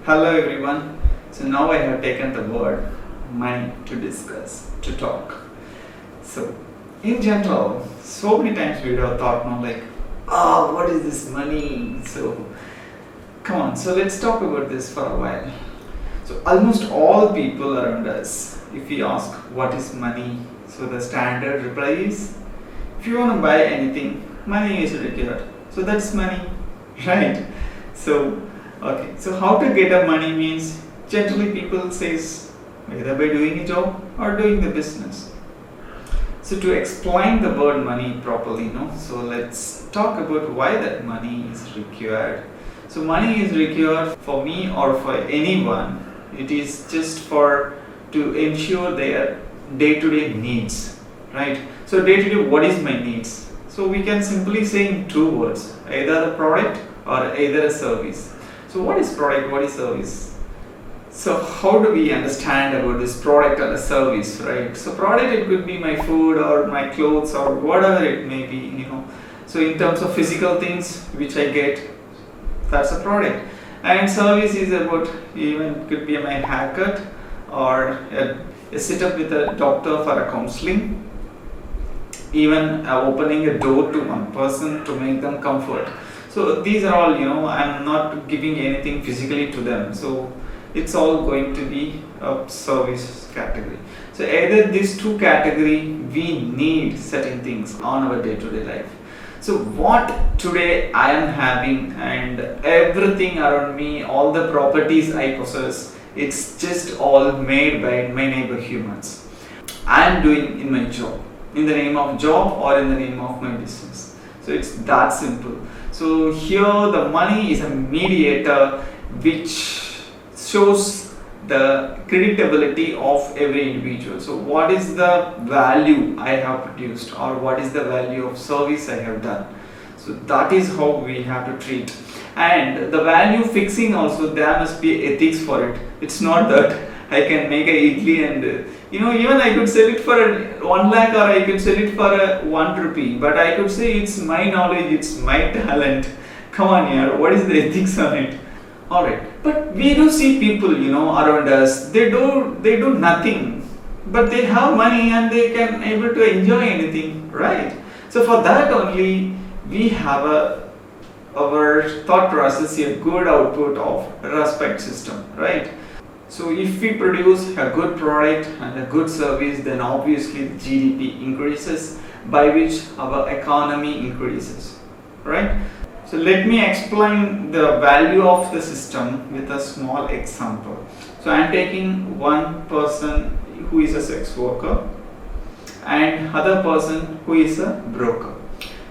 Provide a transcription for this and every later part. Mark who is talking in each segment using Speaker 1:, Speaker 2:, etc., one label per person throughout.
Speaker 1: Hello everyone. So now I have taken the word money to discuss, to talk. So in general, so many times we would have thought, no, like, what is this money? So come on, so let's talk about this for a while. So almost all people around us, if we ask what is money, so the standard reply is, if you want to buy anything, money is required. So that's money, right? So okay, so how to get a money means generally people says either by doing a job or doing the business. So to explain the word money properly, no, so let's talk about why that money is required. So money is required for me or for anyone. It is just for to ensure their day-to-day needs, right? So day-to-day, what is my needs? So we can simply say in two words, either a product or either a service. So what is product? What is service? So how do we understand about this product or a service, right? So product, it could be my food or my clothes or whatever it may be. So in terms of physical things which I get, that's a product. And service is about, even could be my haircut or a sit-up with a doctor for a counseling, even opening a door to one person to make them comfort. So these are all, I'm not giving anything physically to them. So it's all going to be a service category. So either these two category, we need certain things on our day-to-day life. So what today I am having and everything around me, all the properties I possess, it's just all made by my neighbor humans. I am doing in my job, in the name of job or in the name of my business. So it's that simple. So here the money is a mediator which shows the creditability of every individual. So what is the value I have produced or what is the value of service I have done? So that is how we have to treat. And the value fixing also, there must be ethics for it. It's not that I can make a idli and even I could sell it for 1 lakh or I could sell it for 1 rupee, but I could say it's my knowledge, it's my talent. Come on here, what is the ethics on it? Alright, but we do see people, around us, they do nothing, but they have money and they can able to enjoy anything, right? So for that only, we have our thought process a good output of respect system, right? So if we produce a good product and a good service, then obviously the GDP increases, by which our economy increases, right? So let me explain the value of the system with a small example. So I am taking one person who is a sex worker and other person who is a broker.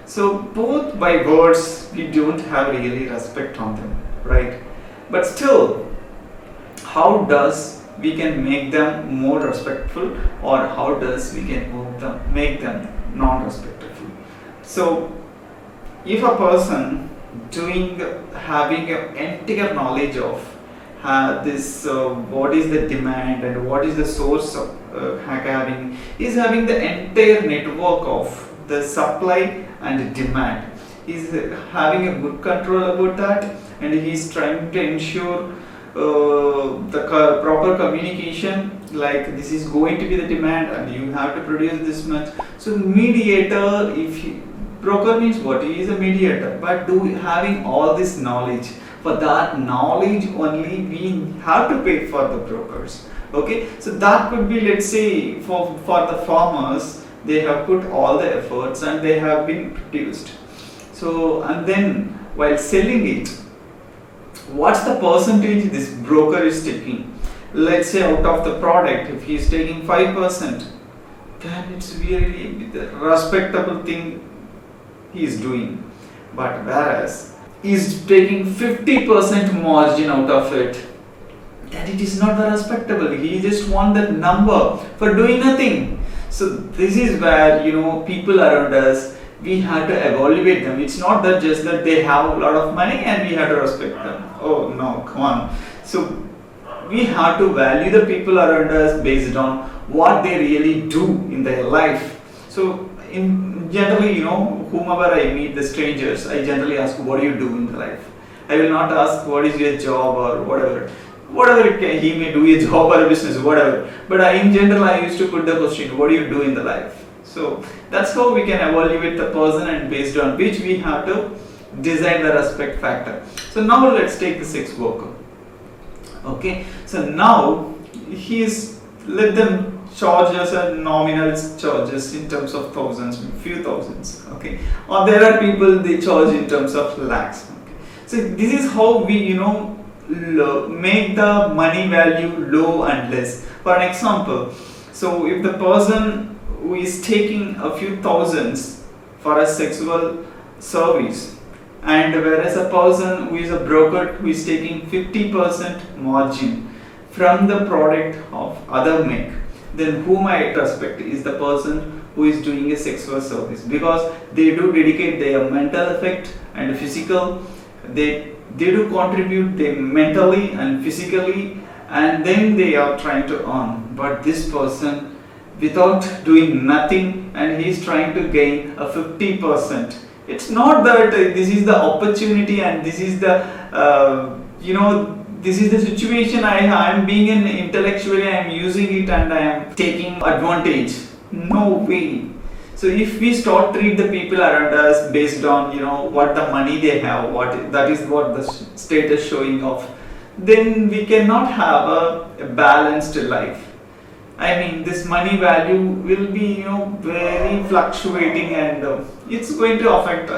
Speaker 1: So both by words we don't have really respect on them, right? But still, how does we can make them more respectful or how does we can make them non-respectful? So if a person having an entire knowledge of this what is the demand and what is the source of is having the entire network of the supply and demand, he's having a good control about that and he's trying to ensure the proper communication, like this is going to be the demand and you have to produce this much. So mediator, broker means what? He is a mediator, but having all this knowledge, for that knowledge only we have to pay for the brokers. Okay, so that could be, let's say for the farmers, they have put all the efforts and they have been produced. So and then while selling it, what's the percentage this broker is taking? Let's say out of the product, if he is taking 5%, then it's really the respectable thing he is doing. But whereas he is taking 50% margin out of it, then it is not the respectable. He just want that number for doing nothing. So this is where people around us, we have to evaluate them. It's not that just that they have a lot of money and we have to respect them. Oh no, come on. So we have to value the people around us based on what they really do in their life. So in generally, whomever I meet, the strangers, I generally ask, what do you do in life? I will not ask what is your job or whatever he may do, a job or a business, whatever. But in general, I used to put the question, what do you do in the life? So that's how we can evaluate the person, and based on which we have to design the respect factor. So now let's take the sex worker. Okay, so now let them charge us a nominal charges in terms of thousands, few thousands. Okay, or there are people they charge in terms of lakhs. Okay, so this is how we make the money value low and less. For an example, so if the person who is taking a few thousands for a sexual service, and whereas a person who is a broker who is taking 50% margin from the product of other make, then whom I respect is the person who is doing a sexual service, because they do dedicate their mental effect and physical, they do contribute them mentally and physically, and then they are trying to earn. But this person, without doing nothing, and he is trying to gain a 50%. It's not that this is the opportunity and this is the this is the situation I am being in intellectually, I am using it and I am taking advantage. No way. So if we start treat the people around us based on what the money they have, that is what the state is showing off, then we cannot have a balanced life. I mean, this money value will be very fluctuating, and it's going to affect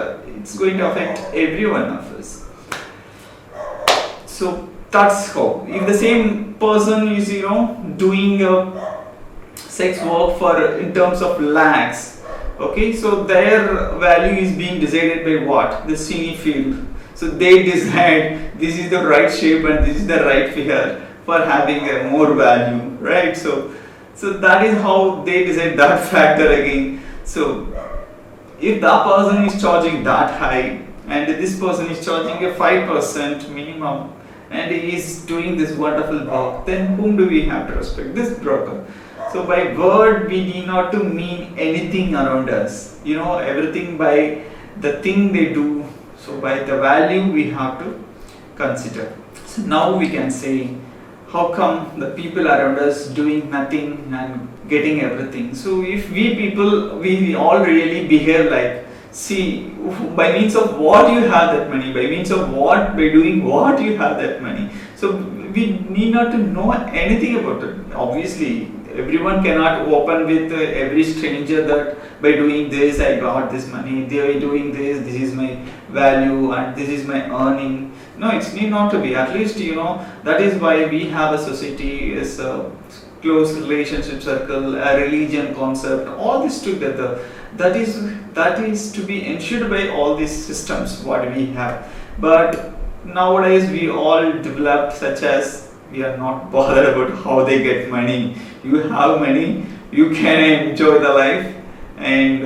Speaker 1: every one of us. So that's how. If the same person is doing sex work for in terms of lakhs, okay, so their value is being decided by what? The cine field. So they decide this is the right shape and this is the right figure for having a more value, right? So that is how they decide that factor again. So if that person is charging that high and this person is charging a 5% minimum and he is doing this wonderful work, then whom do we have to respect? This broker. So by word we need not to mean anything around us. Everything by the thing they do. So by the value we have to consider. So now we can say, how come the people around us doing nothing and getting everything? So if we all really behave like, see, by means of what you have that money, by means of what, by doing what you have that money. So we need not to know anything about it. Obviously, everyone cannot open with every stranger that by doing this I got this money, by doing this is my value and this is my earning. No, it's need not to be. At least that is why we have a society, is a close relationship circle, a religion concept, all this together. That is to be ensured by all these systems what we have. But nowadays we all developed such as we are not bothered about how they get money. You have money, you can enjoy the life, and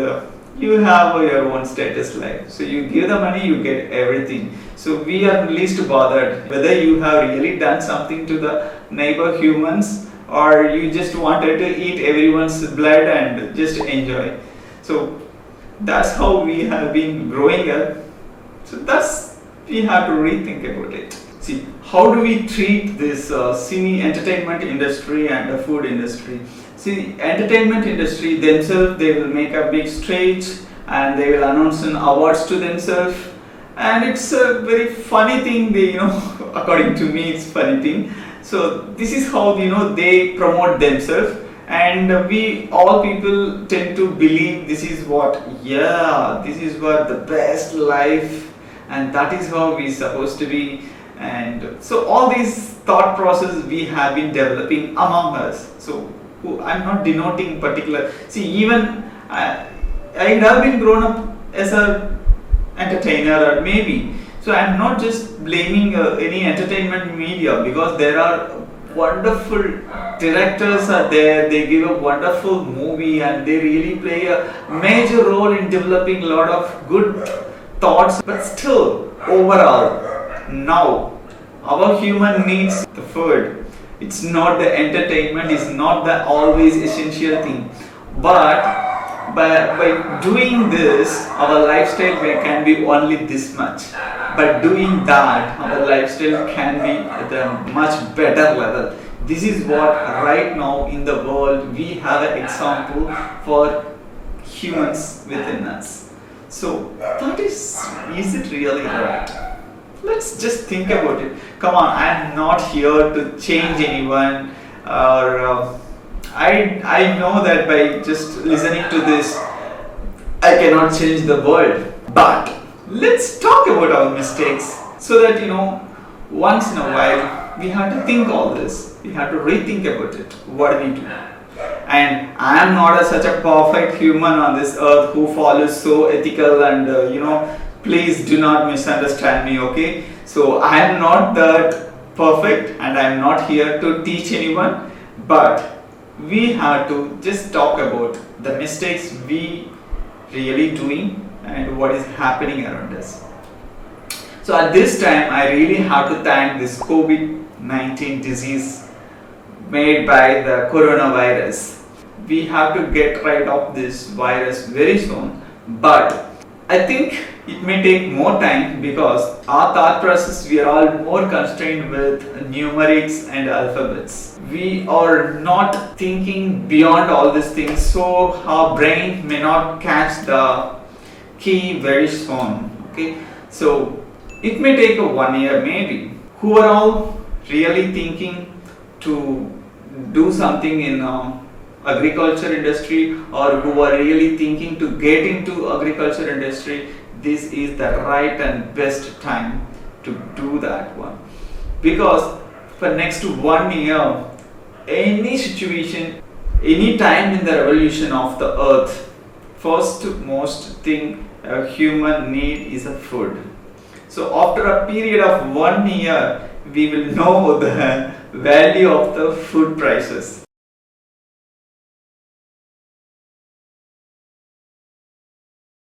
Speaker 1: you have your own status life. So you give the money, you get everything. So we are least bothered whether you have really done something to the neighbor humans or you just wanted to eat everyone's blood and just enjoy. So that's how we have been growing up. So we have to rethink about it. See, how do we treat this cine entertainment industry and the food industry? See, entertainment industry themselves, they will make a big stage and they will announce an awards to themselves, and it's a very funny thing. They according to me, it's funny thing. So this is how they promote themselves, and we all people tend to believe this is what the best life, and that is how we supposed to be. And so all these thought process we have been developing among us. So I'm not denoting particular. See, even I have been grown up as a entertainer, or maybe. So I'm not just blaming any entertainment media, because there are wonderful directors are there. They give a wonderful movie and they really play a major role in developing a lot of good thoughts. But still, overall, now our human needs the food. It's not the entertainment, it's not the always essential thing. But by doing this, our lifestyle can be only this much. But doing that, our lifestyle can be at a much better level. This is what right now in the world we have an example for humans within us. So that is it really right? Let's just think about it. Come on, I am not here to change anyone, or I know that by just listening to this, I cannot change the world. But let's talk about our mistakes so that once in a while we have to think all this. We have to rethink about it. What do we do? And I am not such a perfect human on this earth who follows so ethical and please do not misunderstand me, okay? So I am not that perfect and I am not here to teach anyone, but we have to just talk about the mistakes we really doing and what is happening around us. So at this time I really have to thank this COVID-19 disease made by the coronavirus. We have to get rid of this virus very soon, but I think it may take more time because our thought process, we are all more constrained with numerics and alphabets. We are not thinking beyond all these things, so our brain may not catch the key very soon. Okay, so it may take a 1 year maybe. Who are all really thinking to do something in agriculture industry, or who are really thinking to get into agriculture industry, this is the right and best time to do that one, because for next 1 year, any situation, any time in the evolution of the earth, first most thing a human need is a food. So after a period of 1 year, we will know the value of the food prices.